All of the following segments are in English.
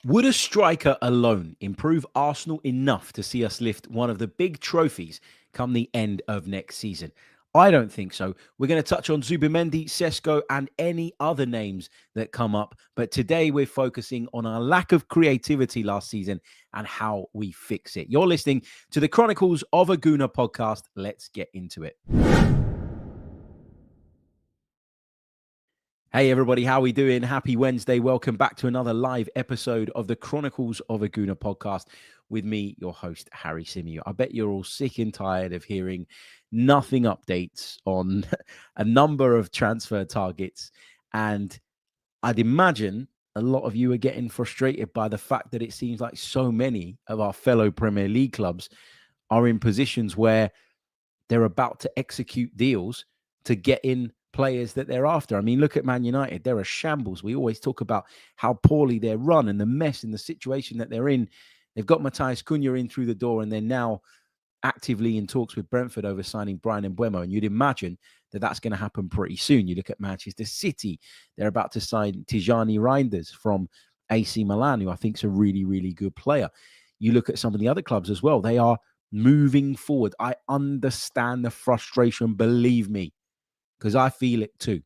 Would a striker alone improve Arsenal enough to see us lift one of the big trophies come the end of next season? I don't think so. We're going to touch on Zubimendi, Sesko, and any other names that come up. But today we're focusing on our lack of creativity last season and how we fix it. You're listening to the Chronicles of a Gooner podcast. Let's get into it. Hey everybody, how are we doing? Happy Wednesday. Welcome back to another live episode of the Chronicles of a Gooner podcast with me, your host, Harry Symeou. I bet you're all sick and tired of hearing nothing updates on a number of transfer targets. And I'd imagine a lot of you are getting frustrated by the fact that it seems like so many of our fellow Premier League clubs are in positions where they're about to execute deals to get in players that they're after. I mean, look at Man United. They're a shambles. We always talk about how poorly they're run and the mess and the situation that they're in. They've got Matthias Cunha in through the door, and they're now actively in talks with Brentford over signing Brian Mbeumo. And you'd imagine that that's going to happen pretty soon. You look at Manchester City. They're about to sign Tijani Reinders from AC Milan, who I think is a really, really good player. You look at some of the other clubs as well. They are moving forward. I understand the frustration, believe me, because I feel it too.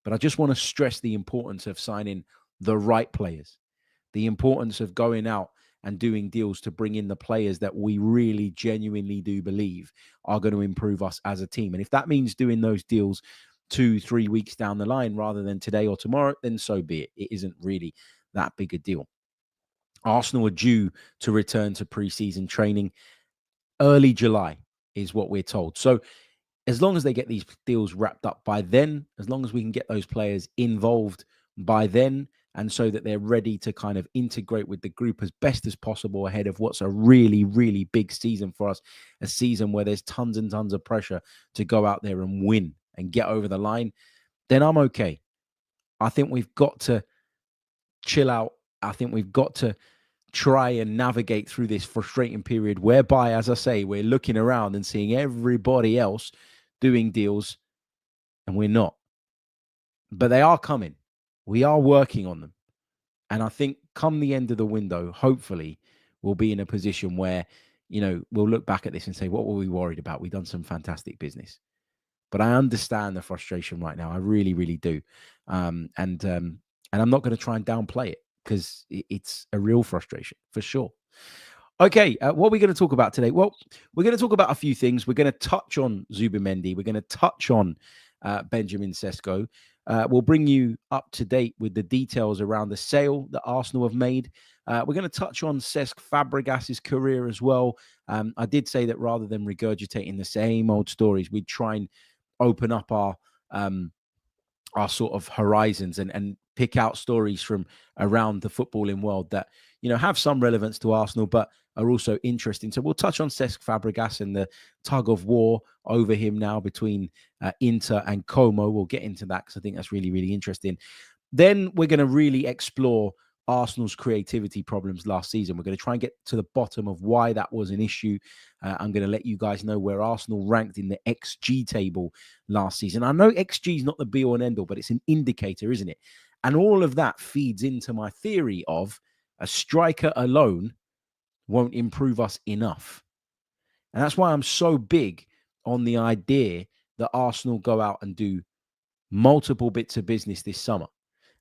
But I just want to stress the importance of signing the right players, the importance of going out and doing deals to bring in the players that we really genuinely do believe are going to improve us as a team. And if that means doing those deals 2-3 weeks down the line rather than today or tomorrow, then so be it. It isn't really that big a deal. Arsenal are due to return to pre-season training early July is what we're told. So as long as they get these deals wrapped up by then, as long as we can get those players involved by then, and so that they're ready to kind of integrate with the group as best as possible ahead of what's a really, really big season for us, a season where there's tons and tons of pressure to go out there and win and get over the line, then I'm okay. I think we've got to chill out. I think we've got to try and navigate through this frustrating period whereby, as I say, we're looking around and seeing everybody else doing deals and we're not. But they are coming. We are working on them. And I think come the end of the window, hopefully, we'll be in a position where, we'll look back at this and say, what were we worried about? We've done some fantastic business. But I understand the frustration right now. I really, really do. And I'm not going to try and downplay it because it's a real frustration for sure. Okay, what are we going to talk about today? Well, we're going to talk about a few things. We're going to touch on Zubimendi. We're going to touch on Benjamin Sesko. We'll bring you up to date with the details around the sale that Arsenal have made. We're going to touch on Cesc Fabregas' career as well. I did say that rather than regurgitating the same old stories, we'd try and open up our sort of horizons and pick out stories from around the footballing world that, have some relevance to Arsenal, but are also interesting. So we'll touch on Cesc Fabregas and the tug of war over him now between Inter and Como. We'll get into that because I think that's really, really interesting. Then we're going to really explore Arsenal's creativity problems last season. We're going to try and get to the bottom of why that was an issue. I'm going to let you guys know where Arsenal ranked in the XG table last season. I know XG is not the be-all and end-all, but it's an indicator, isn't it? And all of that feeds into my theory of a striker alone won't improve us enough. And that's why I'm so big on the idea that Arsenal go out and do multiple bits of business this summer.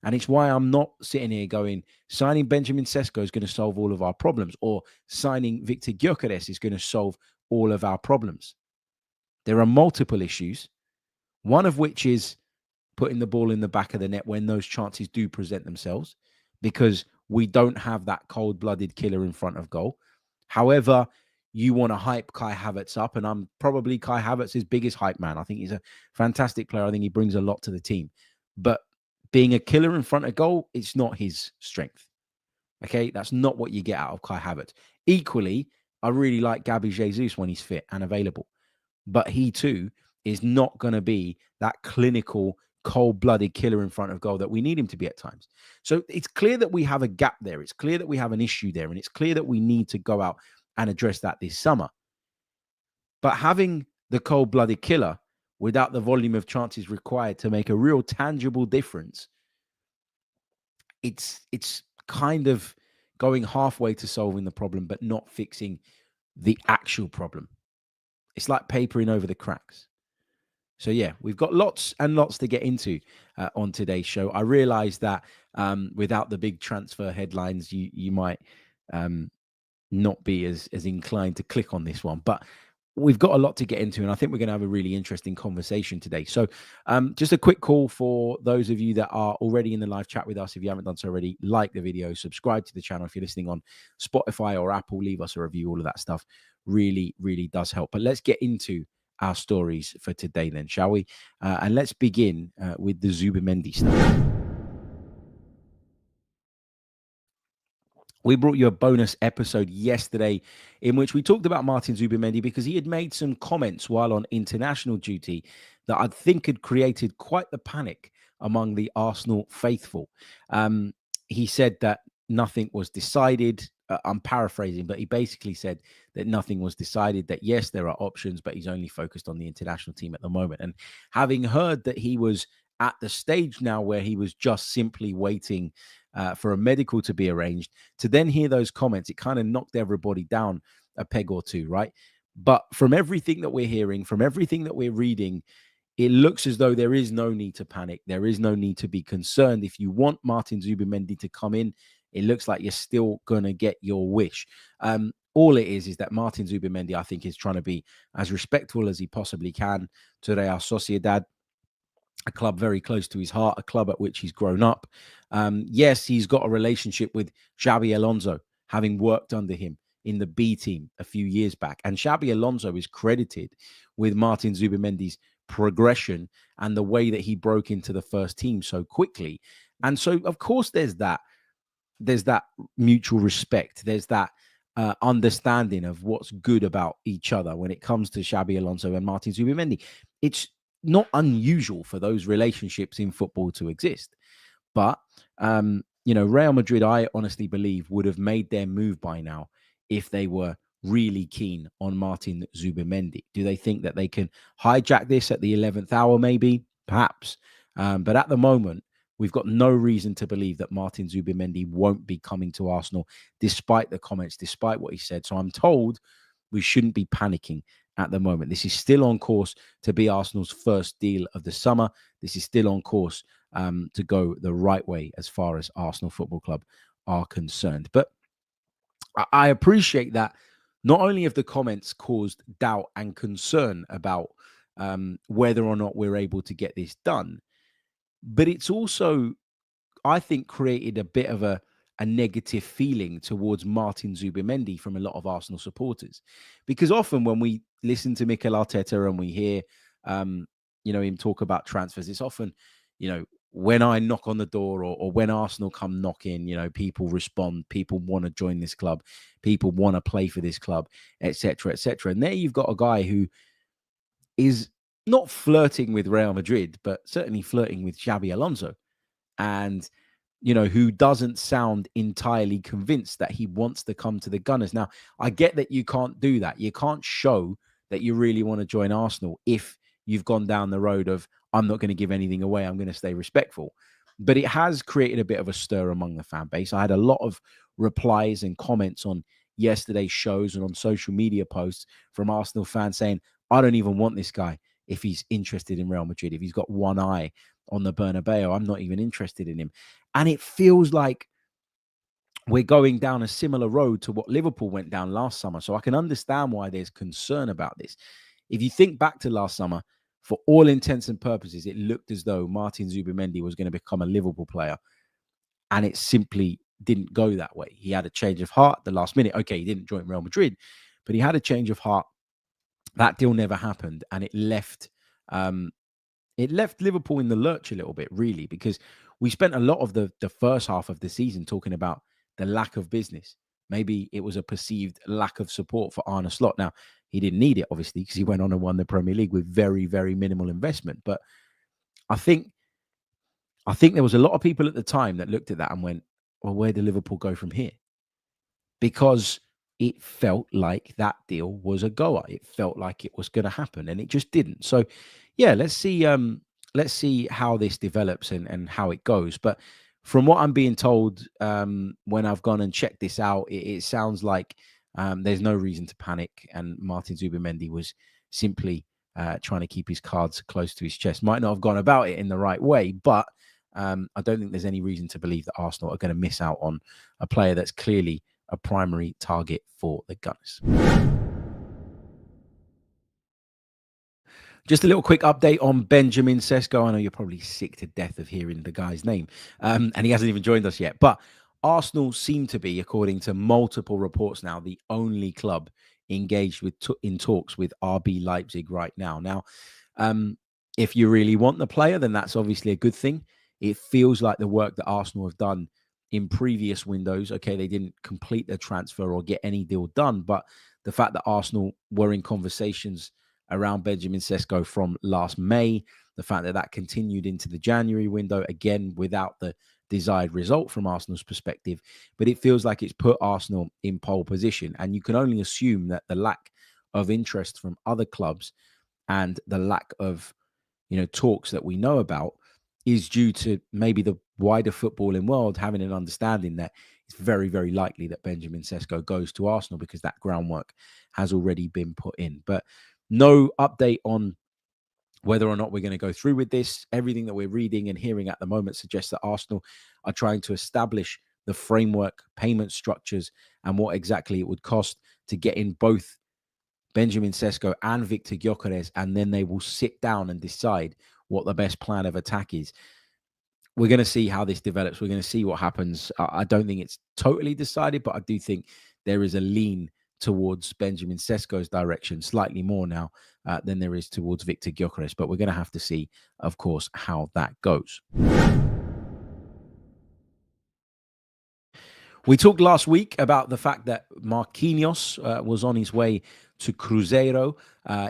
And it's why I'm not sitting here going, signing Benjamin Sesko is going to solve all of our problems, or signing Victor Gyökeres is going to solve all of our problems. There are multiple issues, one of which is putting the ball in the back of the net when those chances do present themselves, because we don't have that cold-blooded killer in front of goal. However, you want to hype Kai Havertz up, and I'm probably Kai Havertz's biggest hype man. I think he's a fantastic player. I think he brings a lot to the team. But being a killer in front of goal, it's not his strength. Okay, that's not what you get out of Kai Havertz. Equally, I really like Gabby Jesus when he's fit and available. But he too is not going to be that clinical, cold-blooded killer in front of goal that we need him to be at times. So it's clear that we have a gap there. It's clear that we have an issue there. And it's clear that we need to go out and address that this summer. But having the cold-blooded killer without the volume of chances required to make a real tangible difference, it's kind of going halfway to solving the problem, but not fixing the actual problem. It's like papering over the cracks. So yeah, we've got lots and lots to get into on today's show. I realize that without the big transfer headlines, you might not be as inclined to click on this one, but we've got a lot to get into, and I think we're going to have a really interesting conversation today. So just a quick call for those of you that are already in the live chat with us. If you haven't done so already, like the video, subscribe to the channel. If you're listening on Spotify or Apple, leave us a review. All of that stuff really, really does help. But let's get into our stories for today then, shall we? And let's begin with the Zubimendi stuff. We brought you a bonus episode yesterday in which we talked about Martin Zubimendi because he had made some comments while on international duty that I think had created quite the panic among the Arsenal faithful. He said that nothing was decided. I'm paraphrasing, but he basically said that nothing was decided, that yes, there are options, but he's only focused on the international team at the moment. And having heard that he was at the stage now where he was just simply waiting for a medical to be arranged, to then hear those comments, it kind of knocked everybody down a peg or two, right? But from everything that we're hearing, from everything that we're reading, it looks as though there is no need to panic. There is no need to be concerned. If you want Martin Zubimendi to come in, it looks like you're still going to get your wish. All it is that Martin Zubimendi, I think, is trying to be as respectful as he possibly can to Real Sociedad, a club very close to his heart, a club at which he's grown up. Yes, he's got a relationship with Xabi Alonso, having worked under him in the B team a few years back. And Xabi Alonso is credited with Martin Zubimendi's progression and the way that he broke into the first team so quickly. And so, of course, there's that mutual respect. There's that understanding of what's good about each other when it comes to Xabi Alonso and Martin Zubimendi. It's not unusual for those relationships in football to exist. But, Real Madrid, I honestly believe, would have made their move by now if they were really keen on Martin Zubimendi. Do they think that they can hijack this at the 11th hour? Maybe, perhaps. But at the moment, we've got no reason to believe that Martin Zubimendi won't be coming to Arsenal, despite the comments, despite what he said. So I'm told we shouldn't be panicking at the moment. This is still on course to be Arsenal's first deal of the summer. This is still on course to go the right way as far as Arsenal Football Club are concerned. But I appreciate that not only have the comments caused doubt and concern about whether or not we're able to get this done, but it's also, I think, created a bit of a negative feeling towards Martin Zubimendi from a lot of Arsenal supporters. Because often when we listen to Mikel Arteta and we hear, him talk about transfers, it's often, when I knock on the door or when Arsenal come knocking, people respond, people want to join this club, people want to play for this club, etc., etc. And there you've got a guy who is not flirting with Real Madrid, but certainly flirting with Xabi Alonso. And who doesn't sound entirely convinced that he wants to come to the Gunners. Now, I get that you can't do that. You can't show that you really want to join Arsenal if you've gone down the road of, I'm not going to give anything away, I'm going to stay respectful. But it has created a bit of a stir among the fan base. I had a lot of replies and comments on yesterday's shows and on social media posts from Arsenal fans saying, I don't even want this guy if he's interested in Real Madrid. If he's got one eye on the Bernabeu, I'm not even interested in him. And it feels like we're going down a similar road to what Liverpool went down last summer. So I can understand why there's concern about this. If you think back to last summer, for all intents and purposes, it looked as though Martin Zubimendi was going to become a Liverpool player. And it simply didn't go that way. He had a change of heart at the last minute. Okay, he didn't join Real Madrid, but he had a change of heart. That deal never happened. And it left Liverpool in the lurch a little bit, really, because we spent a lot of the first half of the season talking about the lack of business. Maybe it was a perceived lack of support for Arne Slot. Now, he didn't need it, obviously, because he went on and won the Premier League with very, very minimal investment. But I think there was a lot of people at the time that looked at that and went, well, where do Liverpool go from here? Because it felt like that deal was a goer. It felt like it was going to happen, and it just didn't. So, yeah, let's see how this develops and how it goes. But From what I'm being told, when I've gone and checked this out, it sounds like there's no reason to panic, and Martin Zubimendi was simply trying to keep his cards close to his chest. Might not have gone about it in the right way, but I don't think there's any reason to believe that Arsenal are going to miss out on a player that's clearly a primary target for the Gunners. Just a little quick update on Benjamin Sesko. I know you're probably sick to death of hearing the guy's name, and he hasn't even joined us yet. But Arsenal seem to be, according to multiple reports now, the only club engaged with in talks with RB Leipzig right now. Now, if you really want the player, then that's obviously a good thing. It feels like the work that Arsenal have done in previous windows. Okay, they didn't complete their transfer or get any deal done, but the fact that Arsenal were in conversations around Benjamin Sesko from last May, the fact that that continued into the January window, again, without the desired result from Arsenal's perspective, but it feels like it's put Arsenal in pole position. And you can only assume that the lack of interest from other clubs and the lack of, talks that we know about is due to maybe the wider footballing world having an understanding that it's very, very likely that Benjamin Sesko goes to Arsenal because that groundwork has already been put in. But no update on whether or not we're going to go through with this. Everything that we're reading and hearing at the moment suggests that Arsenal are trying to establish the framework, payment structures, and what exactly it would cost to get in both Benjamin Sesko and Victor Gyökeres, and then they will sit down and decide what the best plan of attack is. We're going to see how this develops. We're going to see what happens. I don't think it's totally decided, but I do think there is a lean towards Benjamin Sesko's direction, slightly more now than there is towards Victor Gyökeres. But we're going to have to see, of course, how that goes. We talked last week about the fact that Marquinhos was on his way to Cruzeiro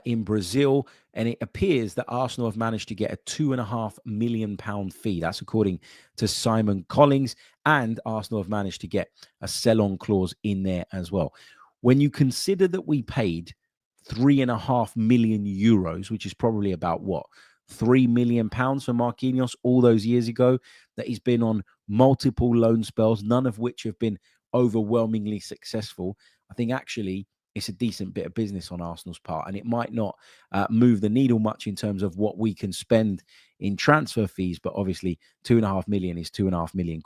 in Brazil, and it appears that Arsenal have managed to get a £2.5 million fee. That's according to Simon Collins, and Arsenal have managed to get a sell-on clause in there as well. When you consider that we paid €3.5 million, which is probably about what, £3 million for Marquinhos all those years ago, that he's been on multiple loan spells, none of which have been overwhelmingly successful, I think actually it's a decent bit of business on Arsenal's part, and it might not move the needle much in terms of what we can spend in transfer fees, but obviously £2.5 million is £2.5 million.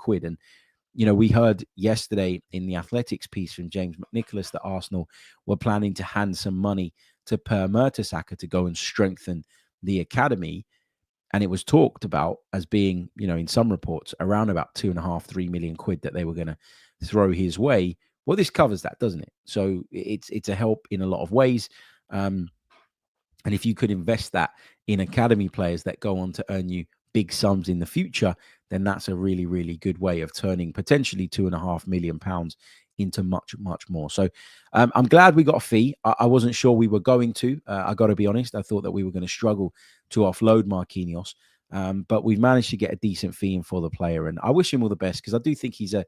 And we heard yesterday in the Athletics piece from James McNicholas that Arsenal were planning to hand some money to Per Mertesacker to go and strengthen the academy. And it was talked about as being, in some reports, around about £2.5–3 million that they were going to throw his way. Well, this covers that, doesn't it? So it's a help in a lot of ways. And if you could invest that in academy players that go on to earn you big sums in the future, then that's a really, really good way of turning potentially £2.5 million into much, much more. So I'm glad we got a fee. I wasn't sure we were going to. I got to be honest. I thought that we were going to struggle to offload Marquinhos, but we've managed to get a decent fee in for the player, and I wish him all the best because I do think he's a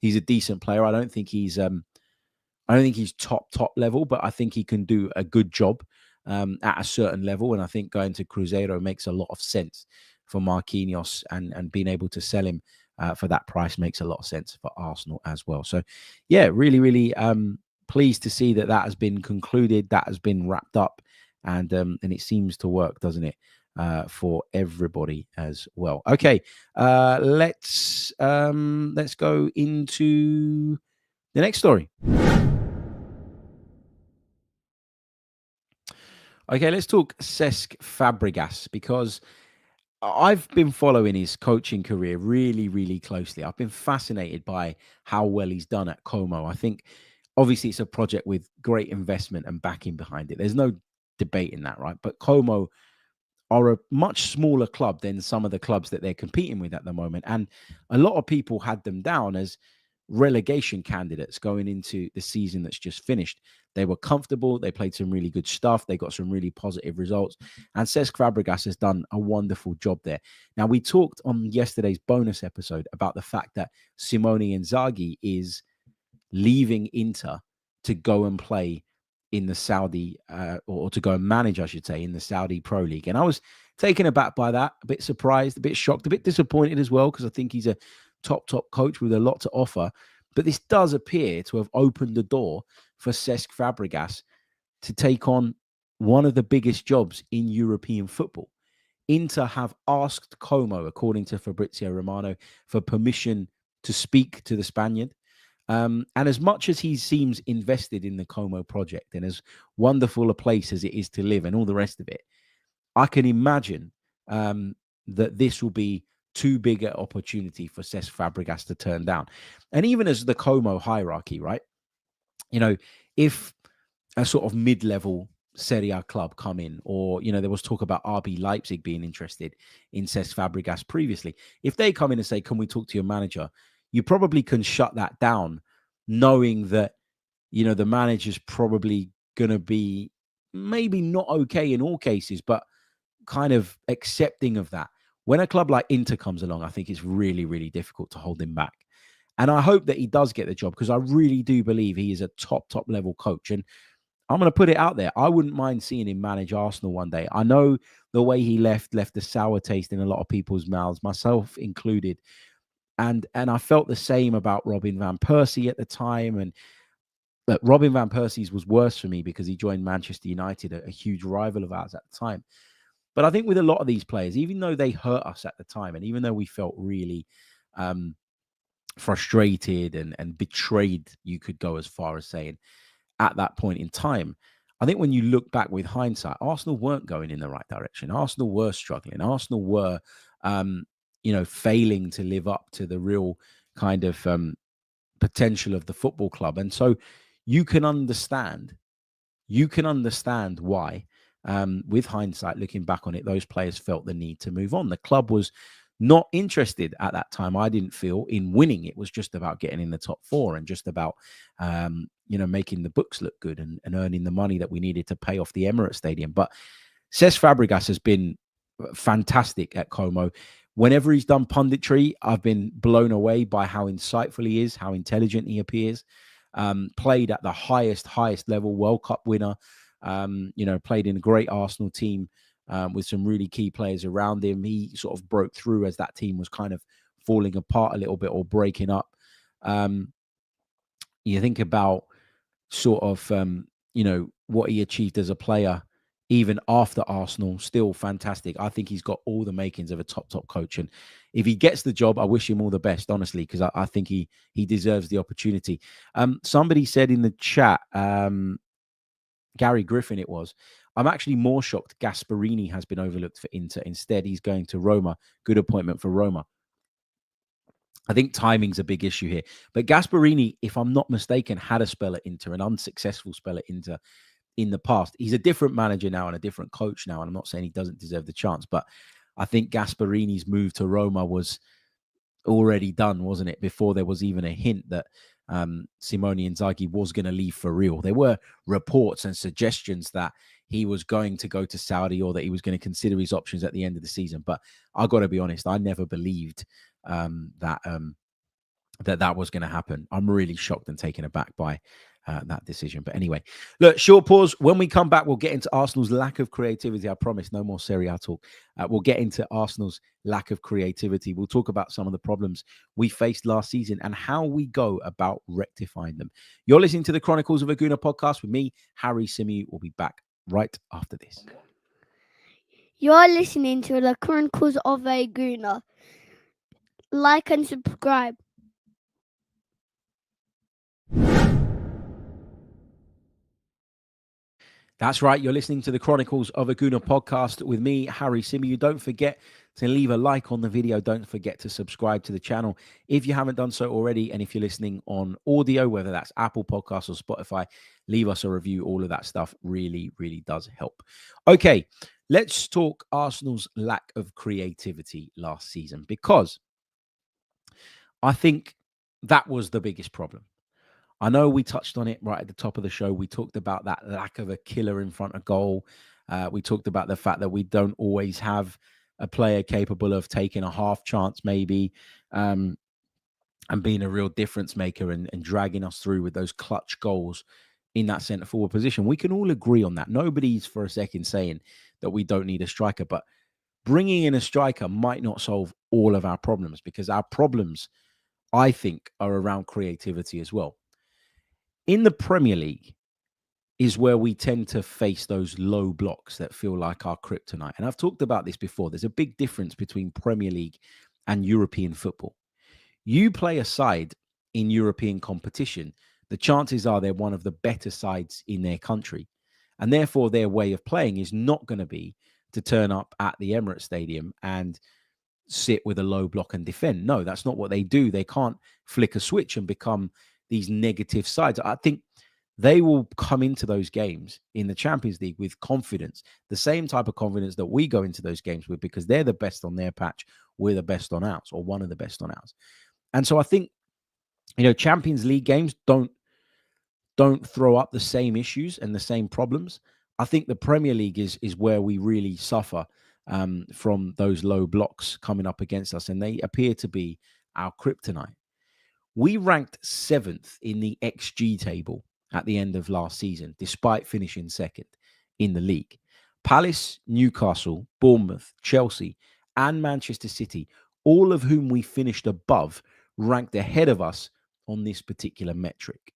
decent player. I don't think he's top level, but I think he can do a good job at a certain level, and I think going to Cruzeiro makes a lot of sense for Marquinhos, and being able to sell him for that price makes a lot of sense for Arsenal as well. So, yeah, really, really pleased to see that has been concluded, that has been wrapped up, and it seems to work, doesn't it, for everybody as well. Okay, let's go into the next story. Okay, let's talk Cesc Fabregas, because I've been following his coaching career really, really closely. I've been fascinated by how well he's done at Como. I think, obviously, it's a project with great investment and backing behind it. There's no debate in that, right? But Como are a much smaller club than some of the clubs that they're competing with at the moment. And a lot of people had them down as relegation candidates going into the season that's just finished. They were comfortable. They played some really good stuff. They got some really positive results. And Cesc Fabregas has done a wonderful job there. Now, we talked on yesterday's bonus episode about the fact that Simone Inzaghi is leaving Inter to go and play in the Saudi, or to go and manage, I should say, in the Saudi Pro League. And I was taken aback by that, a bit surprised, a bit shocked, a bit disappointed as well, because I think he's a top coach with a lot to offer. But this does appear to have opened the door for Cesc Fabregas to take on one of the biggest jobs in European football. Inter have asked Como, according to Fabrizio Romano, for permission to speak to the Spaniard. And as much as he seems invested in the Como project and as wonderful a place as it is to live and all the rest of it, I can imagine that this will be too big an opportunity for Cesc Fabregas to turn down. And even as the Como hierarchy, right? If a sort of mid-level Serie A club come in, or, there was talk about RB Leipzig being interested in Cesc Fabregas previously. If they come in and say, can we talk to your manager? You probably can shut that down, knowing that, the manager's probably going to be maybe not okay in all cases, but kind of accepting of that. When a club like Inter comes along, I think it's really, really difficult to hold him back. And I hope that he does get the job, because I really do believe he is a top level coach. And I'm going to put it out there. I wouldn't mind seeing him manage Arsenal one day. I know the way he left a sour taste in a lot of people's mouths, myself included. And I felt the same about Robin van Persie at the time. And but Robin van Persie's was worse for me because he joined Manchester United, a huge rival of ours at the time. But I think with a lot of these players, even though they hurt us at the time, and even though we felt really frustrated and betrayed, you could go as far as saying, at that point in time, I think when you look back with hindsight, Arsenal weren't going in the right direction. Arsenal were struggling. Arsenal were, failing to live up to the real kind of potential of the football club. And so you can understand why, with hindsight, looking back on it, those players felt the need to move on. The club was not interested at that time, I didn't feel, in winning. It was just about getting in the top four and just about, making the books look good and earning the money that we needed to pay off the Emirates Stadium. But Cesc Fabregas has been fantastic at Como. Whenever he's done punditry, I've been blown away by how insightful he is, how intelligent he appears. Played at the highest level, World Cup winner. Played in a great Arsenal team with some really key players around him. He sort of broke through as that team was kind of falling apart a little bit or breaking up. You think about sort of, what he achieved as a player, even after Arsenal, still fantastic. I think he's got all the makings of a top coach. And if he gets the job, I wish him all the best, honestly, because I think he deserves the opportunity. Somebody said in the chat, Gary Griffin it was, I'm actually more shocked Gasperini has been overlooked for Inter. Instead, he's going to Roma. Good appointment for Roma. I think timing's a big issue here. But Gasperini, if I'm not mistaken, had a spell at Inter, an unsuccessful spell at Inter in the past. He's a different manager now and a different coach now. And I'm not saying he doesn't deserve the chance, but I think Gasperini's move to Roma was already done, wasn't it? Before there was even a hint that Simone Inzaghi was going to leave for real. There were reports and suggestions that he was going to go to Saudi or that he was going to consider his options at the end of the season. But I got to be honest, I never believed that was going to happen. I'm really shocked and taken aback by that decision. But anyway, look, short pause. When we come back, we'll get into Arsenal's lack of creativity. I promise, no more Serie A talk. We'll get into Arsenal's lack of creativity. We'll talk about some of the problems we faced last season and how we go about rectifying them. You're listening to the Chronicles of a Gooner podcast with me, Harry Symeou. We'll be back right after this. You're listening to the Chronicles of a Gooner. Like and subscribe. That's right. You're listening to the Chronicles of a Gooner podcast with me, Harry Symeou. Don't forget to leave a like on the video. Don't forget to subscribe to the channel if you haven't done so already. And if you're listening on audio, whether that's Apple Podcasts or Spotify, leave us a review. All of that stuff really, really does help. Okay, let's talk Arsenal's lack of creativity last season, because I think that was the biggest problem. I know we touched on it right at the top of the show. We talked about that lack of a killer in front of goal. We talked about the fact that we don't always have a player capable of taking a half chance maybe and being a real difference maker and dragging us through with those clutch goals in that centre forward position. We can all agree on that. Nobody's for a second saying that we don't need a striker, but bringing in a striker might not solve all of our problems, because our problems I think, are around creativity as well. In the Premier League is where we tend to face those low blocks that feel like our kryptonite. And I've talked about this before. There's a big difference between Premier League and European football. You play a side in European competition, the chances are they're one of the better sides in their country. And therefore, their way of playing is not going to be to turn up at the Emirates Stadium and sit with a low block and defend. No, that's not what they do. They can't flick a switch and become these negative sides. I think they will come into those games in the Champions League with confidence, the same type of confidence that we go into those games with, because they're the best on their patch, we're the best on ours, or one of the best on ours. And so I think, Champions League games don't throw up the same issues and the same problems. I think the Premier League is where we really suffer from those low blocks coming up against us, and they appear to be our kryptonite. We ranked 7th in the XG table at the end of last season, despite finishing second in the league. Palace, Newcastle, Bournemouth, Chelsea, and Manchester City, all of whom we finished above, ranked ahead of us on this particular metric.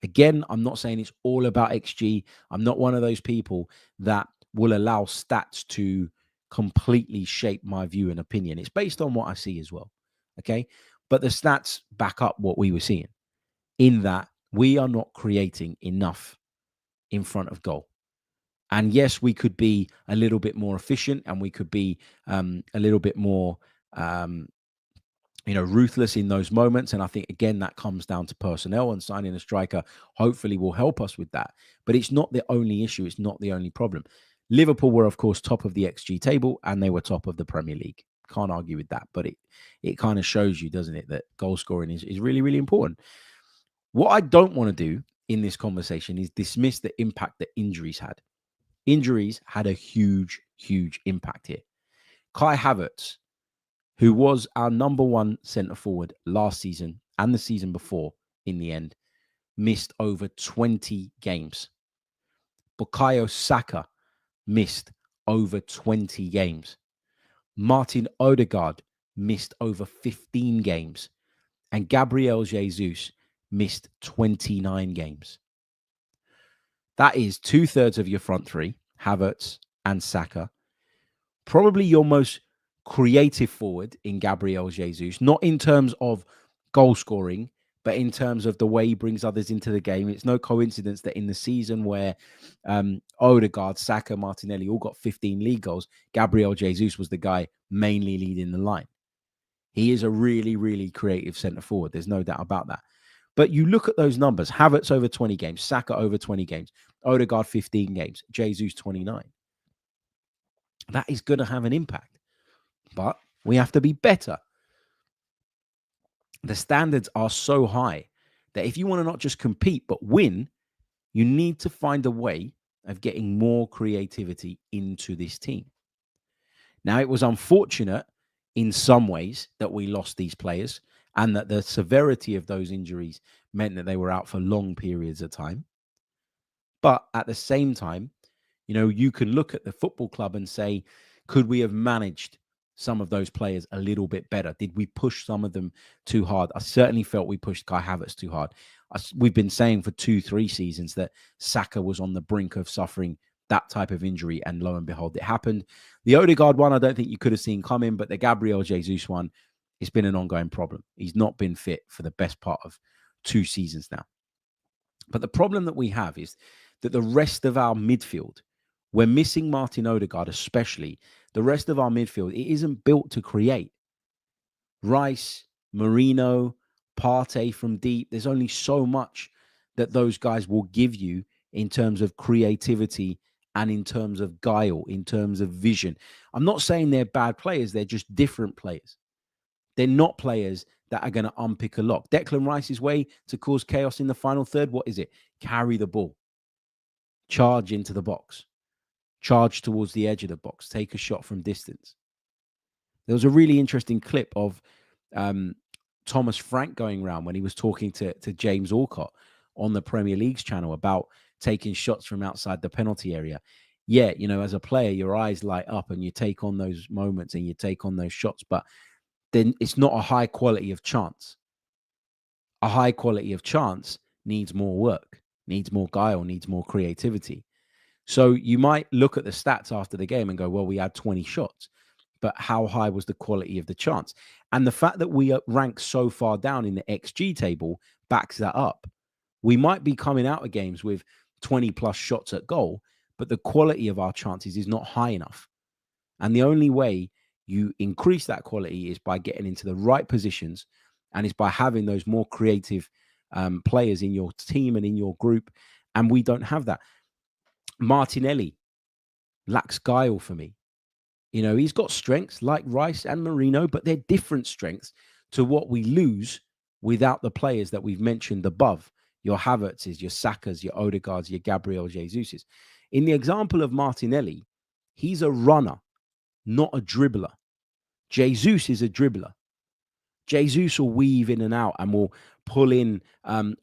Again, I'm not saying it's all about XG. I'm not one of those people that will allow stats to completely shape my view and opinion. It's based on what I see as well. Okay. But the stats back up what we were seeing, in that we are not creating enough in front of goal. And yes, we could be a little bit more efficient, and we could be a little bit more ruthless in those moments. And I think, again, that comes down to personnel, and signing a striker hopefully will help us with that. But it's not the only issue. It's not the only problem. Liverpool were, of course, top of the XG table, and they were top of the Premier League. Can't argue with that. But it kind of shows you, doesn't it, that goal scoring is really, really important. What I don't want to do in this conversation is dismiss the impact that injuries had. Injuries had a huge, huge impact here. Kai Havertz, who was our number one centre forward last season and the season before, in the end, missed over 20 games. Bukayo Saka missed over 20 games. Martin Odegaard missed over 15 games. And Gabriel Jesus missed 29 games. That is 2/3 of your front three, Havertz and Saka. Probably your most creative forward in Gabriel Jesus, not in terms of goal scoring, but in terms of the way he brings others into the game. It's no coincidence that in the season where Odegaard, Saka, Martinelli all got 15 league goals, Gabriel Jesus was the guy mainly leading the line. He is a really, really creative centre forward. There's no doubt about that. But you look at those numbers: Havertz over 20 games, Saka over 20 games, Odegaard 15 games, Jesus 29. That is going to have an impact. But we have to be better. The standards are so high that if you want to not just compete but win, you need to find a way of getting more creativity into this team. Now, it was unfortunate in some ways that we lost these players, and that the severity of those injuries meant that they were out for long periods of time. But at the same time, you can look at the football club and say, could we have managed some of those players a little bit better? Did we push some of them too hard? I certainly felt we pushed Kai Havertz too hard. We've been saying for 2-3 seasons that Saka was on the brink of suffering that type of injury, and lo and behold, it happened. The Odegaard one, I don't think you could have seen coming, but the Gabriel Jesus one, it's been an ongoing problem. He's not been fit for the best part of 2 seasons now. But the problem that we have is that the rest of our midfield, we're missing Martin Odegaard especially. The rest of our midfield, it isn't built to create. Rice, Marino, Partey from deep. There's only so much that those guys will give you in terms of creativity and in terms of guile, in terms of vision. I'm not saying they're bad players. They're just different players. They're not players that are going to unpick a lock. Declan Rice's way to cause chaos in the final third, what is it? Carry the ball. Charge into the box. Charge towards the edge of the box. Take a shot from distance. There was a really interesting clip of Thomas Frank going around when he was talking to James Alcott on the Premier League's channel about taking shots from outside the penalty area. Yeah, as a player, your eyes light up and you take on those moments and you take on those shots, but then it's not a high quality of chance. A high quality of chance needs more work, needs more guile, needs more creativity. So you might look at the stats after the game and go, well, we had 20 shots, but how high was the quality of the chance? And the fact that we rank so far down in the XG table backs that up. We might be coming out of games with 20 plus shots at goal, but the quality of our chances is not high enough. And the only way you increase that quality is by getting into the right positions, and it's by having those more creative players in your team and in your group. And we don't have that. Martinelli lacks guile for me. He's got strengths like Rice and Marino, but they're different strengths to what we lose without the players that we've mentioned above. Your Havertzes, your Sakas, your Odegaards, your Gabriel Jesuses. In the example of Martinelli, he's a runner, not a dribbler. Jesus is a dribbler. Jesus will weave in and out and will pull in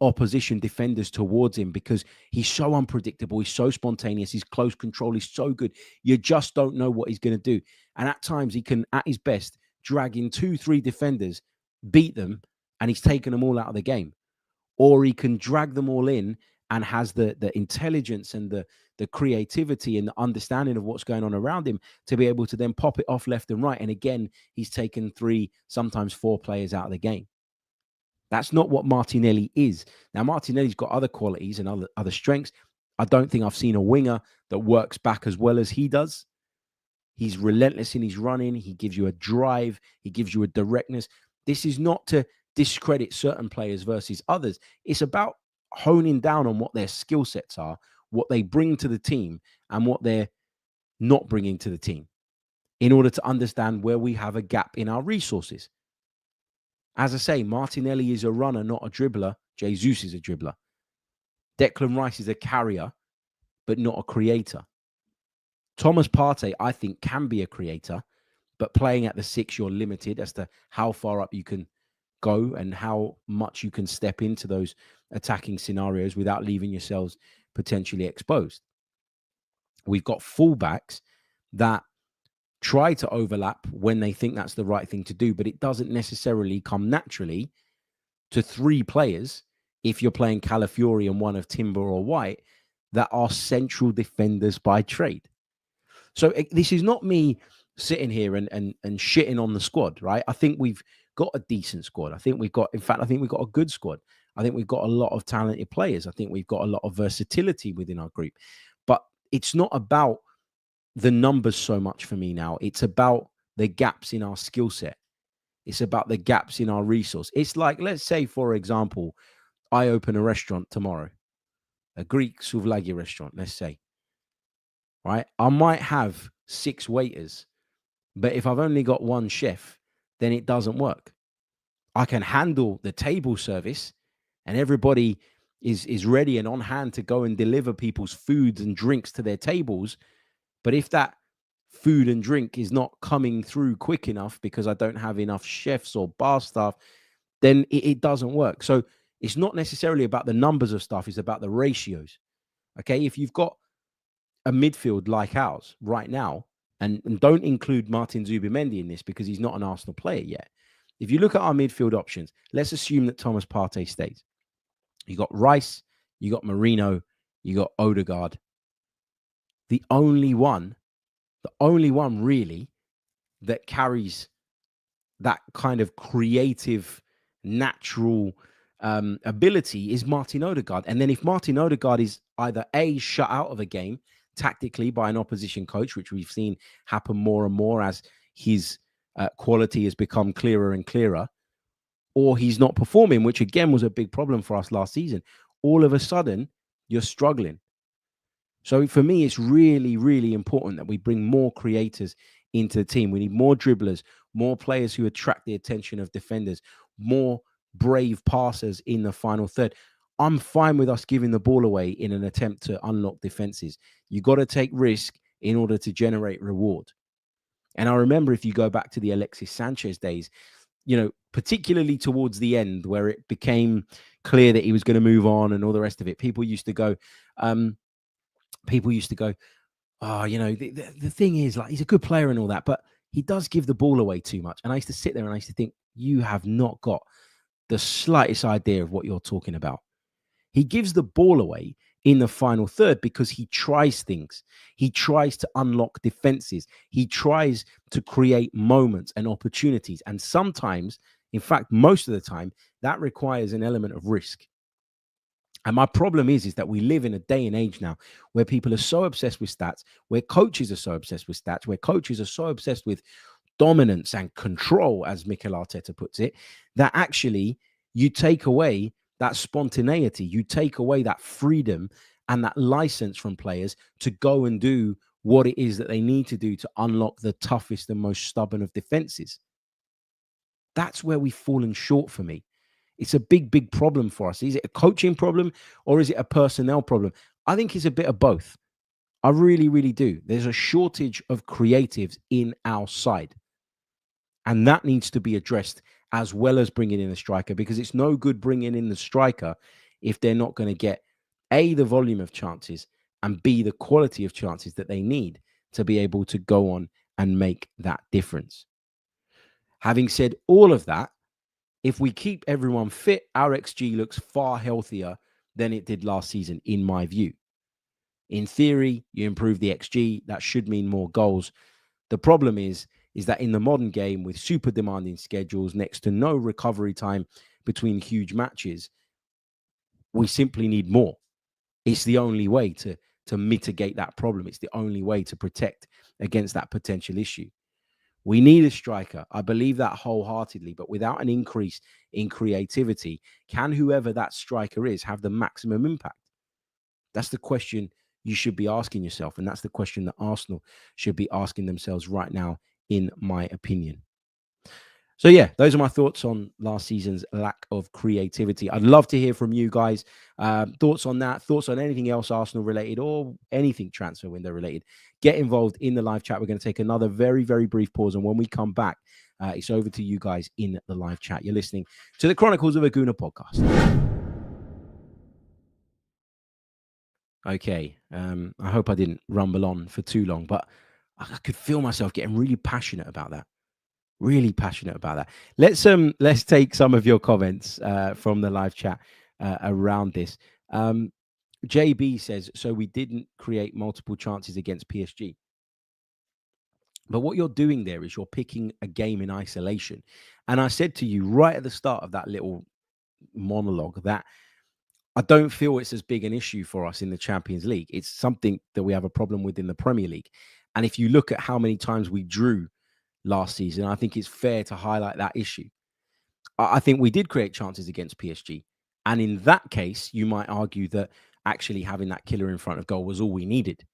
opposition defenders towards him because he's so unpredictable. He's so spontaneous. His close control is so good. You just don't know what he's going to do. And at times he can, at his best, drag in 2-3 defenders, beat them, and he's taken them all out of the game. Or he can drag them all in and has the intelligence and the creativity and the understanding of what's going on around him to be able to then pop it off left and right. And again, he's taken 3, sometimes 4 players out of the game. That's not what Martinelli is. Now, Martinelli's got other qualities and other strengths. I don't think I've seen a winger that works back as well as he does. He's relentless in his running. He gives you a drive. He gives you a directness. This is not to discredit certain players versus others. It's about honing down on what their skill sets are, what they bring to the team, and what they're not bringing to the team in order to understand where we have a gap in our resources. As I say, Martinelli is a runner, not a dribbler. Jesus is a dribbler. Declan Rice is a carrier, but not a creator. Thomas Partey, I think, can be a creator, but playing at the 6, you're limited as to how far up you can go and how much you can step into those attacking scenarios without leaving yourselves potentially exposed. We've got fullbacks that try to overlap when they think that's the right thing to do, but it doesn't necessarily come naturally to 3 players if you're playing Calafiori and one of Timber or White that are central defenders by trade. So this is not me sitting here and shitting on the squad, right? I think we've got a decent squad. I think we've got a good squad. I think we've got a lot of talented players. I think we've got a lot of versatility within our group. But it's not about the numbers so much for me now. It's about the gaps in our skill set. It's about the gaps in our resource. It's like, let's say, for example, I open a restaurant tomorrow, a Greek souvlaki restaurant, let's say, right? I might have 6 waiters, but if I've only got 1 chef, then it doesn't work. I can handle the table service and everybody is ready and on hand to go and deliver people's foods and drinks to their tables. But if that food and drink is not coming through quick enough because I don't have enough chefs or bar staff, then it doesn't work. So it's not necessarily about the numbers of stuff. It's about the ratios. Okay. If you've got a midfield like ours right now, and don't include Martin Zubimendi in this because he's not an Arsenal player yet. If you look at our midfield options, let's assume that Thomas Partey stays. You got Rice, you got Marino, you got Odegaard. The only one really that carries that kind of creative, natural ability is Martin Odegaard. And then if Martin Odegaard is either A, shut out of a game tactically by an opposition coach, which we've seen happen more and more as his quality has become clearer and clearer, or he's not performing, which again was a big problem for us last season, all of a sudden you're struggling. So for me, it's really, really important that we bring more creators into the team. We need more dribblers, more players who attract the attention of defenders, more brave passers in the final third. I'm fine with us giving the ball away in an attempt to unlock defenses. You got to take risk in order to generate reward. And I remember, if you go back to the Alexis Sanchez days, particularly towards the end where it became clear that he was going to move on and all the rest of it, people used to go, oh, the thing is, like, he's a good player and all that, but he does give the ball away too much. And I used to sit there and I used to think, you have not got the slightest idea of what you're talking about. He gives the ball away in the final third because he tries things. He tries to unlock defenses. He tries to create moments and opportunities. And sometimes, in fact, most of the time, that requires an element of risk. And my problem is that we live in a day and age now where people are so obsessed with stats, where coaches are so obsessed with stats, where coaches are so obsessed with dominance and control, as Mikel Arteta puts it, that actually you take away that spontaneity, you take away that freedom and that license from players to go and do what it is that they need to do to unlock the toughest and most stubborn of defenses. That's where we've fallen short for me. It's a big, big problem for us. Is it a coaching problem or is it a personnel problem? I think it's a bit of both. I really, really do. There's a shortage of creatives in our side. And that needs to be addressed as well as bringing in a striker, because it's no good bringing in the striker if they're not going to get A, the volume of chances, and B, the quality of chances that they need to be able to go on and make that difference. Having said all of that, if we keep everyone fit, our XG looks far healthier than it did last season, in my view. In theory, you improve the XG, that should mean more goals. The problem is that in the modern game, with super demanding schedules, next to no recovery time between huge matches, we simply need more. It's the only way to mitigate that problem. It's the only way to protect against that potential issue. We need a striker. I believe that wholeheartedly, but without an increase in creativity, can whoever that striker is have the maximum impact? That's the question you should be asking yourself. And that's the question that Arsenal should be asking themselves right now, in my opinion. So yeah, those are my thoughts on last season's lack of creativity. I'd love to hear from you guys. Thoughts on that, thoughts on anything else Arsenal related or anything transfer window related. Get involved in the live chat. We're going to take another very, very brief pause. And when we come back, it's over to you guys in the live chat. You're listening to the Chronicles of a Gooner podcast. Okay. I hope I didn't rumble on for too long, but I could feel myself getting really passionate about that. Really passionate about that. Let's take some of your comments from the live chat around this. JB says, so we didn't create multiple chances against PSG. But what you're doing there is you're picking a game in isolation. And I said to you right at the start of that little monologue that I don't feel it's as big an issue for us in the Champions League. It's something that we have a problem with in the Premier League. And if you look at how many times we drew last season, I think it's fair to highlight that issue. I think we did create chances against PSG. And in that case, you might argue that actually having that killer in front of goal was all we needed.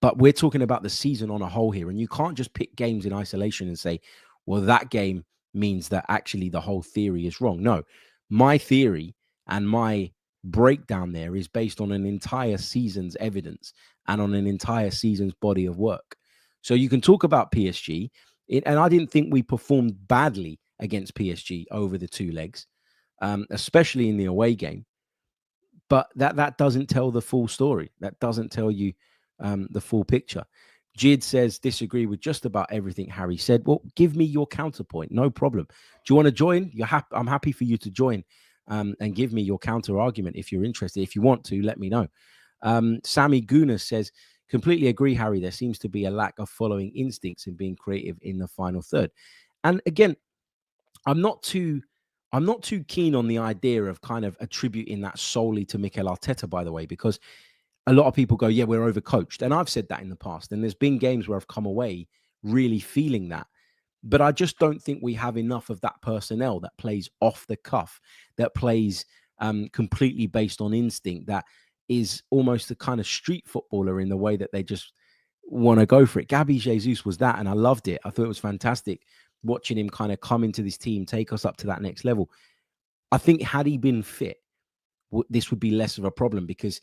But we're talking about the season on a whole here. And you can't just pick games in isolation and say, well, that game means that actually the whole theory is wrong. No, my theory and my breakdown there is based on an entire season's evidence and on an entire season's body of work. So you can talk about PSG, and I didn't think we performed badly against PSG over the two legs, especially in the away game. But that doesn't tell the full story. That doesn't tell you the full picture. Jid says, disagree with just about everything Harry said. Well, give me your counterpoint. No problem. Do you want to join? I'm happy for you to join and give me your counter argument if you're interested. If you want to, let me know. Sammy Gunas says, completely agree, Harry. There seems to be a lack of following instincts and being creative in the final third. And again, I'm not too keen on the idea of kind of attributing that solely to Mikel Arteta, by the way, because a lot of people go, yeah, we're overcoached. And I've said that in the past. And there's been games where I've come away really feeling that. But I just don't think we have enough of that personnel that plays off the cuff, that plays completely based on instinct, that is almost a kind of street footballer in the way that they just want to go for it. Gabby Jesus was that, and I loved it. I thought it was fantastic watching him kind of come into this team, take us up to that next level. I think had he been fit, this would be less of a problem because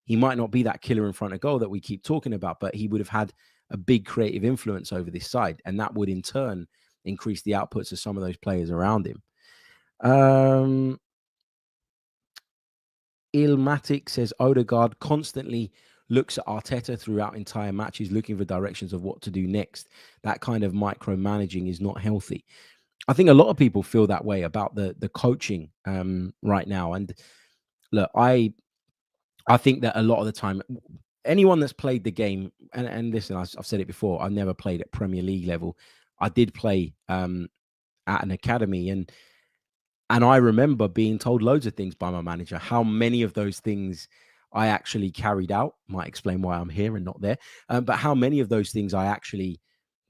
he might not be that killer in front of goal that we keep talking about, but he would have had a big creative influence over this side, and that would in turn increase the outputs of some of those players around him. Ilmatic says Odegaard constantly looks at Arteta throughout entire matches, looking for directions of what to do next. That kind of micromanaging is not healthy. I think a lot of people feel that way about the coaching right now. And look, I think that a lot of the time, anyone that's played the game, and listen, I've said it before, I never played at Premier League level. I did play at an academy, and I remember being told loads of things by my manager. How many of those things I actually carried out might explain why I'm here and not there. But how many of those things I actually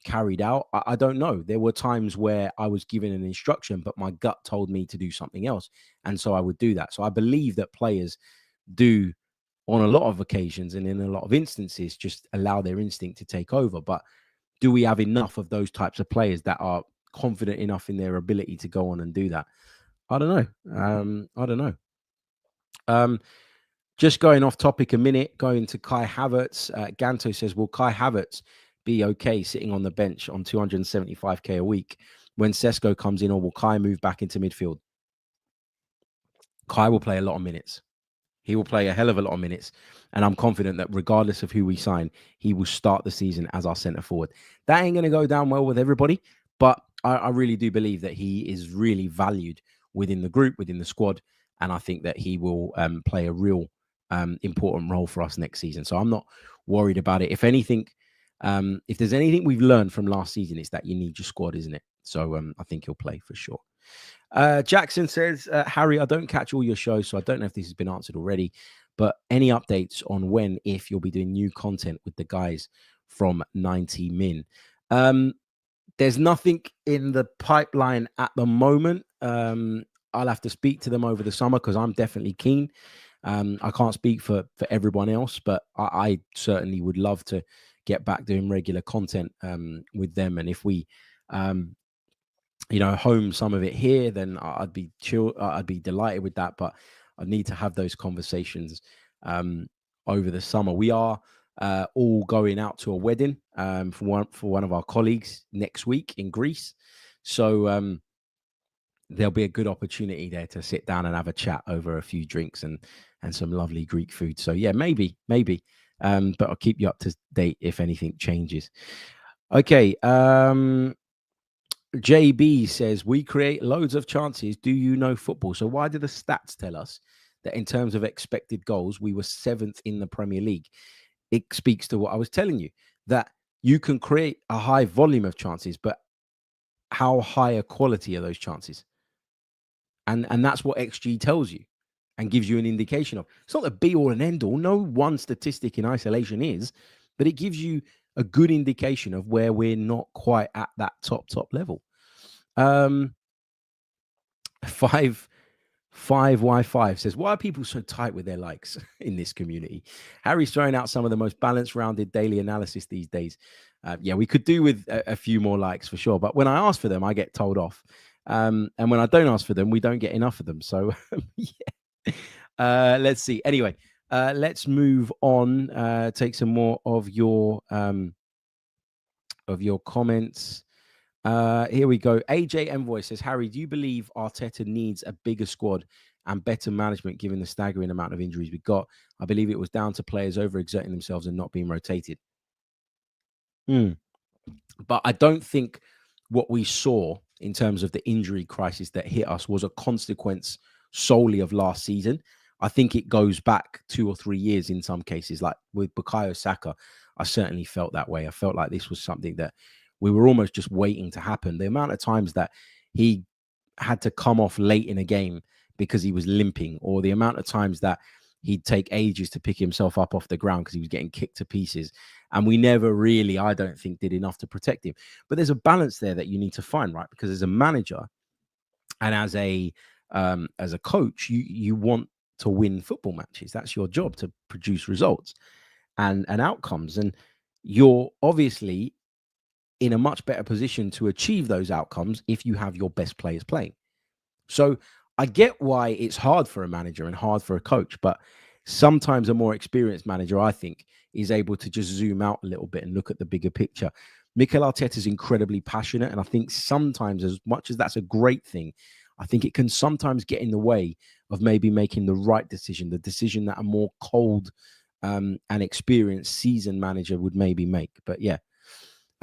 carried out, I don't know. There were times where I was given an instruction, but my gut told me to do something else, and so I would do that. So I believe that players do, on a lot of occasions and in a lot of instances, just allow their instinct to take over. But do we have enough of those types of players that are confident enough in their ability to go on and do that? I don't know. I don't know. Just going off topic a minute, going to Kai Havertz. Ganto says, will Kai Havertz be okay sitting on the bench on 275k a week when Sesko comes in, or will Kai move back into midfield? Kai will play a lot of minutes. He will play a hell of a lot of minutes. And I'm confident that regardless of who we sign, he will start the season as our centre forward. That ain't going to go down well with everybody, but I really do believe that he is really valued within the group, within the squad. And I think that he will play a real important role for us next season. So I'm not worried about it. If anything, if there's anything we've learned from last season, it's that you need your squad, isn't it? So I think he'll play for sure. Jackson says, Harry, I don't catch all your shows, so I don't know if this has been answered already, but any updates on when, if you'll be doing new content with the guys from 90 Min? There's nothing in the pipeline at the moment. I'll have to speak to them over the summer because I'm definitely keen. I can't speak for everyone else, but I certainly would love to get back doing regular content with them. And if we home some of it here, then I'd be delighted with that. But I need to have those conversations over the summer. We are all going out to a wedding for one of our colleagues next week in Greece. So there'll be a good opportunity there to sit down and have a chat over a few drinks and some lovely Greek food. So yeah, maybe. But I'll keep you up to date if anything changes. Okay. JB says, we create loads of chances. Do you know football? So why do the stats tell us that in terms of expected goals, we were 7th in the Premier League? It speaks to what I was telling you, that you can create a high volume of chances, but how high a quality are those chances? And that's what XG tells you and gives you an indication of. It's not the be all and end all. No one statistic in isolation is, but it gives you a good indication of where we're not quite at that top level. 5Y5 says, why are people so tight with their likes in this community? Harry's throwing out some of the most balanced, rounded daily analysis these days. Yeah, we could do with a few more likes for sure. But when I ask for them, I get told off. And when I don't ask for them, we don't get enough of them. So, yeah. Let's see. Anyway, let's move on. Take some more of your comments. Here we go. AJ Envoy says, Harry, do you believe Arteta needs a bigger squad and better management given the staggering amount of injuries we got? I believe it was down to players overexerting themselves and not being rotated. But I don't think what we saw in terms of the injury crisis that hit us was a consequence solely of last season. I think it goes back 2 or 3 years in some cases. Like with Bukayo Saka, I certainly felt that way. I felt like this was something that we were almost just waiting to happen. The amount of times that he had to come off late in a game because he was limping, or the amount of times that he'd take ages to pick himself up off the ground because he was getting kicked to pieces. And we never really, I don't think, did enough to protect him. But there's a balance there that you need to find, right? Because as a manager and as a coach, you want to win football matches. That's your job, to produce results and outcomes. And you're obviously in a much better position to achieve those outcomes if you have your best players playing. So I get why it's hard for a manager and hard for a coach, but sometimes a more experienced manager, I think, is able to just zoom out a little bit and look at the bigger picture. Mikel Arteta is incredibly passionate, and I think sometimes, as much as that's a great thing, I think it can sometimes get in the way of maybe making the right decision, the decision that a more cold and experienced seasoned manager would maybe make. But yeah.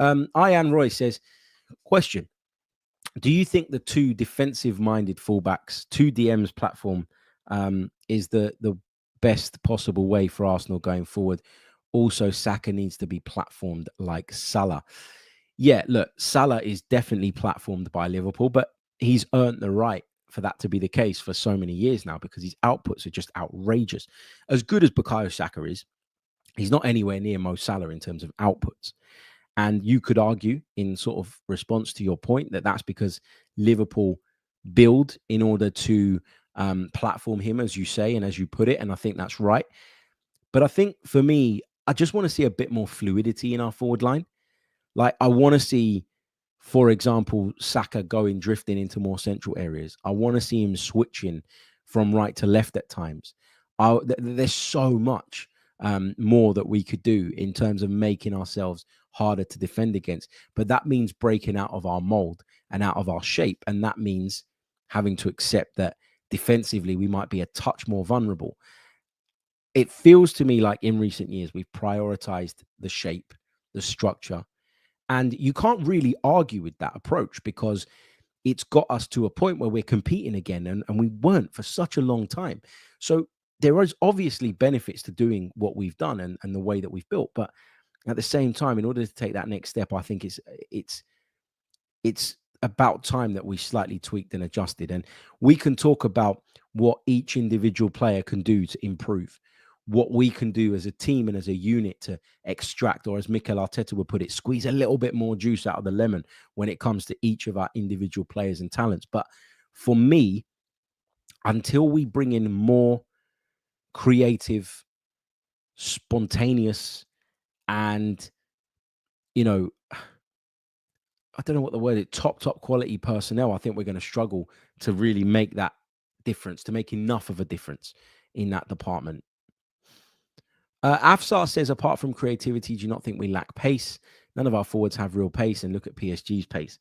Ian Roy says, question, do you think the two defensive-minded fullbacks, two DMs platform, is the best possible way for Arsenal going forward? Also, Saka needs to be platformed like Salah. Yeah, look, Salah is definitely platformed by Liverpool, but he's earned the right for that to be the case for so many years now because his outputs are just outrageous. As good as Bukayo Saka is, he's not anywhere near Mo Salah in terms of outputs. And you could argue, in sort of response to your point, that that's because Liverpool build in order to platform him, as you say, and as you put it. And I think that's right. But I think for me, I just want to see a bit more fluidity in our forward line. Like, I want to see, for example, Saka going drifting into more central areas. I want to see him switching from right to left at times. There's so much more that we could do in terms of making ourselves harder to defend against. But that means breaking out of our mold and out of our shape. And that means having to accept that defensively we might be a touch more vulnerable. It feels to me like in recent years we've prioritized the shape, the structure. And you can't really argue with that approach because it's got us to a point where we're competing again, and we weren't for such a long time. So there is obviously benefits to doing what we've done and the way that we've built. But at the same time, in order to take that next step, I think it's about time that we slightly tweaked and adjusted. And we can talk about what each individual player can do to improve, what we can do as a team and as a unit to extract, or as Mikel Arteta would put it, squeeze a little bit more juice out of the lemon when it comes to each of our individual players and talents. But for me, until we bring in more creative, spontaneous, and, you know, I don't know what the word is, top quality personnel, I think we're going to struggle to really make that difference, to make enough of a difference in that department. Afsar says, apart from creativity, do you not think we lack pace? None of our forwards have real pace, and look at PSG's pace.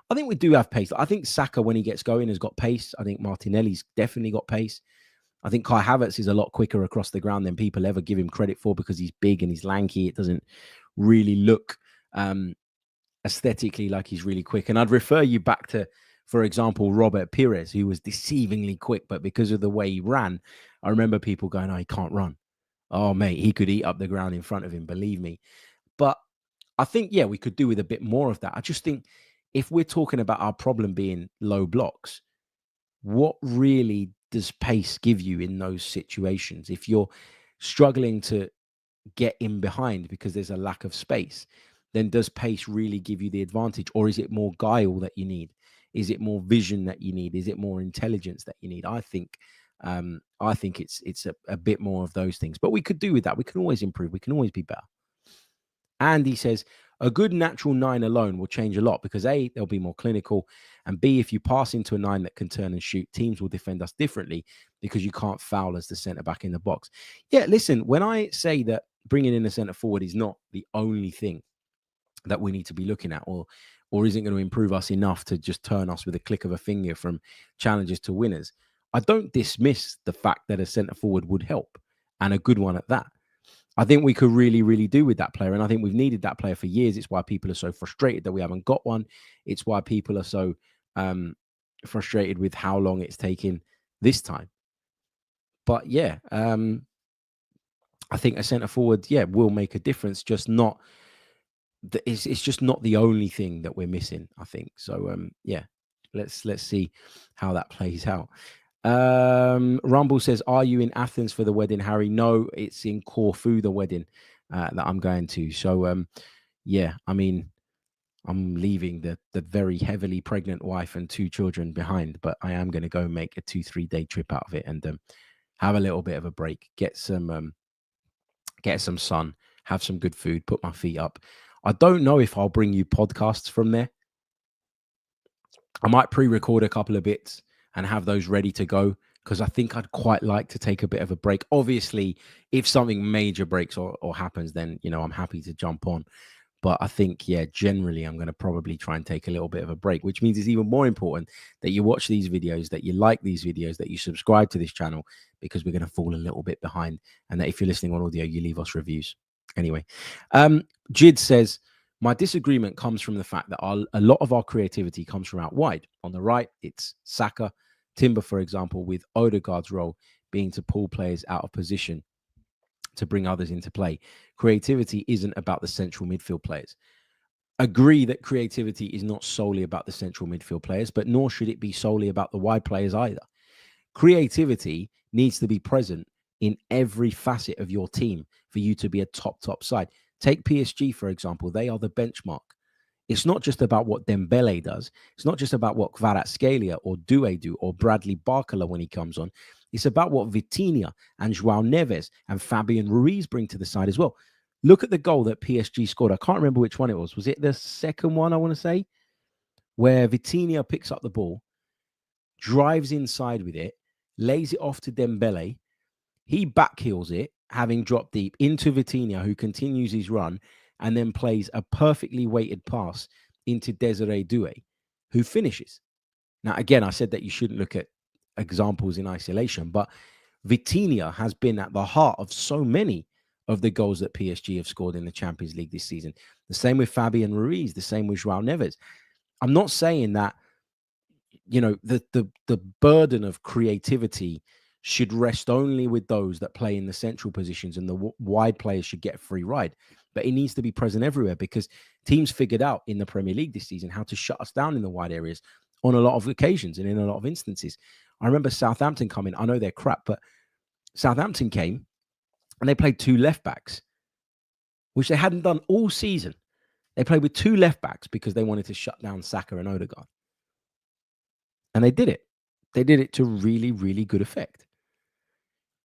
I think we do have pace. I think Saka, when he gets going, has got pace. I think Martinelli's definitely got pace. I think Kai Havertz is a lot quicker across the ground than people ever give him credit for because he's big and he's lanky. It doesn't really look aesthetically like he's really quick. And I'd refer you back to, for example, Robert Pires, who was deceivingly quick, but because of the way he ran, I remember people going, oh, he can't run. Oh, mate, he could eat up the ground in front of him, believe me. But I think, yeah, we could do with a bit more of that. I just think if we're talking about our problem being low blocks, what really does pace give you in those situations? If you're struggling to get in behind because there's a lack of space, then does pace really give you the advantage? Or is it more guile that you need? Is it more vision that you need? Is it more intelligence that you need? I think it's a bit more of those things. But we could do with that. We can always improve. We can always be better. Andy says, a good natural 9 alone will change a lot because A, they'll be more clinical, and B, if you pass into a 9 that can turn and shoot, teams will defend us differently because you can't foul as the centre-back in the box. Yeah, listen, when I say that bringing in a centre-forward is not the only thing that we need to be looking at, or isn't going to improve us enough to just turn us with a click of a finger from challenges to winners, I don't dismiss the fact that a centre-forward would help, and a good one at that. I think we could really, really do with that player. And I think we've needed that player for years. It's why people are so frustrated that we haven't got one. It's why people are so frustrated with how long it's taken this time. But yeah, I think a centre forward, will make a difference. Just not, it's just not the only thing that we're missing, I think. So let's see how that plays out. Rumble says, are you in Athens for the wedding, Harry? No, it's in Corfu, the wedding that I'm going to. So I mean, I'm leaving the very heavily pregnant wife and 2 children behind, but I am going to go make a 2-3 day trip out of it and have a little bit of a break, get some sun, have some good food, put my feet up. I don't know if I'll bring you podcasts from there. I might pre-record a couple of bits and have those ready to go because I think I'd quite like to take a bit of a break. Obviously, if something major breaks or happens, then, I'm happy to jump on. But I think, generally, I'm going to probably try and take a little bit of a break, which means it's even more important that you watch these videos, that you like these videos, that you subscribe to this channel, because we're going to fall a little bit behind. And that if you're listening on audio, you leave us reviews. Anyway, Jid says, My disagreement comes from the fact that a lot of our creativity comes from out wide. On the right, it's Saka, Timber, for example, with Odegaard's role being to pull players out of position to bring others into play. Creativity isn't about the central midfield players. Agree that creativity is not solely about the central midfield players, but nor should it be solely about the wide players either. Creativity needs to be present in every facet of your team for you to be a top side. Take PSG, for example. They are the benchmark. It's not just about what Dembele does. It's not just about what Kvaratskhelia or Doué do or Bradley Barcola when he comes on. It's about what Vitinha and João Neves and Fabian Ruiz bring to the side as well. Look at the goal that PSG scored. I can't remember which one it was. Was it the second one, I want to say, where Vitinha picks up the ball, drives inside with it, lays it off to Dembele. He backheels it, having dropped deep, into Vitinha, who continues his run, and then plays a perfectly weighted pass into Desiree Doué, who finishes. Now, again, I said that you shouldn't look at examples in isolation, but Vitinha has been at the heart of so many of the goals that PSG have scored in the Champions League this season. The same with Fabian Ruiz, the same with João Neves. I'm not saying that, the burden of creativity should rest only with those that play in the central positions, and the wide players should get a free ride. But it needs to be present everywhere, because teams figured out in the Premier League this season how to shut us down in the wide areas on a lot of occasions and in a lot of instances. I remember Southampton coming. I know they're crap, but Southampton came and they played two left backs, which they hadn't done all season. They played with two left backs because they wanted to shut down Saka and Odegaard. And they did it. They did it to really, really good effect.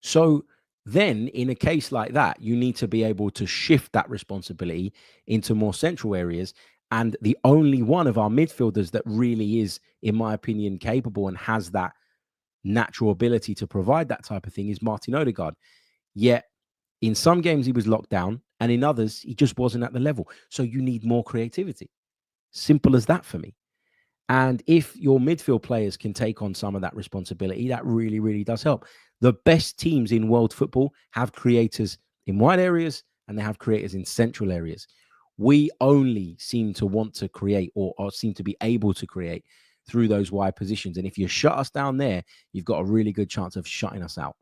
So then in a case like that, you need to be able to shift that responsibility into more central areas. And the only one of our midfielders that really is, in my opinion, capable and has that natural ability to provide that type of thing is Martin Odegaard. Yet in some games he was locked down, and in others he just wasn't at the level. So you need more creativity. Simple as that for me. And if your midfield players can take on some of that responsibility, that really, really does help. The best teams in world football have creators in wide areas and they have creators in central areas. We only seem to want to create or seem to be able to create through those wide positions. And if you shut us down there, you've got a really good chance of shutting us out.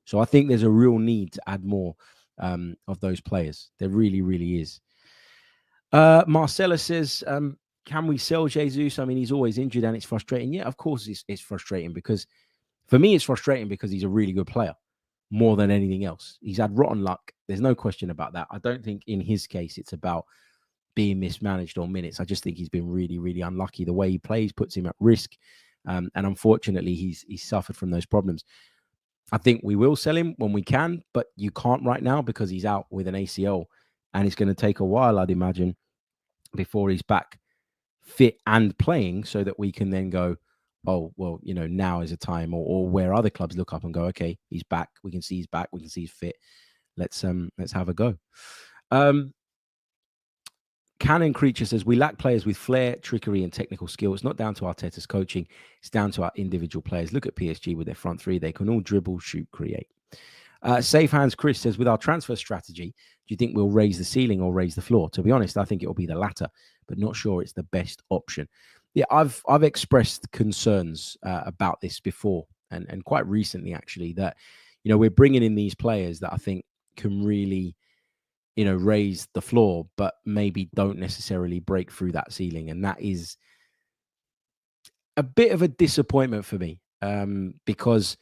So I think there's a real need to add more of those players. There really, really is. Marcella says, can we sell Jesus? I mean, he's always injured and it's frustrating. Yeah, of course it's frustrating, because for me, it's frustrating because he's a really good player more than anything else. He's had rotten luck. There's no question about that. I don't think in his case it's about being mismanaged or minutes. I just think he's been really, really unlucky. The way he plays puts him at risk. And unfortunately, he's suffered from those problems. I think we will sell him when we can, but you can't right now because he's out with an ACL. And it's going to take a while, I'd imagine, before he's back fit and playing, so that we can then go, oh, well, now is a time, or where other clubs look up and go, okay, he's back. We can see he's back. We can see he's fit. Let's have a go. Cannon Creature says, we lack players with flair, trickery, and technical skill. It's not down to Arteta's coaching. It's down to our individual players. Look at PSG with their front three. They can all dribble, shoot, create. Safe Hands Chris says, with our transfer strategy, do you think we'll raise the ceiling or raise the floor? To be honest, I think it will be the latter, but not sure it's the best option. Yeah, I've expressed concerns about this before, and quite recently, actually, that, we're bringing in these players that I think can really, raise the floor, but maybe don't necessarily break through that ceiling. And that is a bit of a disappointment for me, because,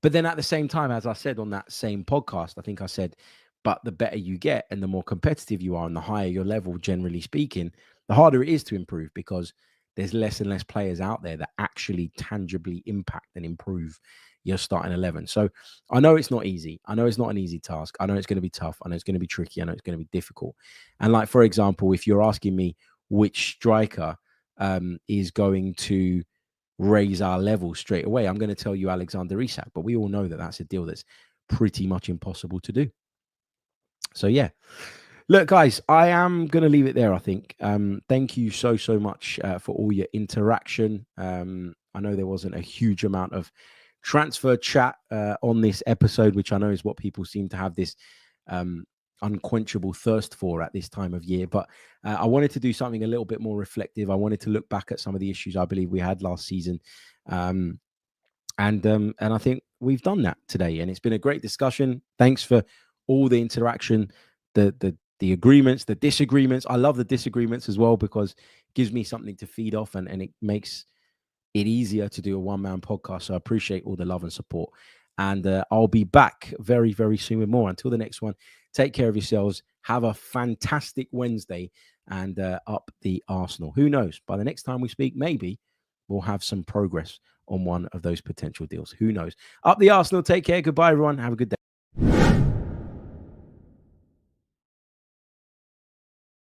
but then at the same time, as I said on that same podcast, I think I said, but the better you get and the more competitive you are and the higher your level, generally speaking, the harder it is to improve, because there's less and less players out there that actually tangibly impact and improve your starting 11. So I know it's not easy. I know it's not an easy task. I know it's going to be tough. I know it's going to be tricky. I know it's going to be difficult. And like, for example, if you're asking me which striker is going to raise our level straight away, I'm going to tell you Alexander Isak. But we all know that that's a deal that's pretty much impossible to do. So yeah. Look, guys, I am going to leave it there, I think. Thank you so much for all your interaction. I know there wasn't a huge amount of transfer chat on this episode, which I know is what people seem to have this unquenchable thirst for at this time of year. But I wanted to do something a little bit more reflective. I wanted to look back at some of the issues I believe we had last season. And I think we've done that today, and it's been a great discussion. Thanks for all the interaction, the agreements, the disagreements. I love the disagreements as well, because it gives me something to feed off, and it makes it easier to do a one-man podcast. So I appreciate all the love and support. And I'll be back very, very soon with more. Until the next one, take care of yourselves. Have a fantastic Wednesday, and up the Arsenal. Who knows? By the next time we speak, maybe we'll have some progress on one of those potential deals. Who knows? Up the Arsenal. Take care. Goodbye, everyone. Have a good day.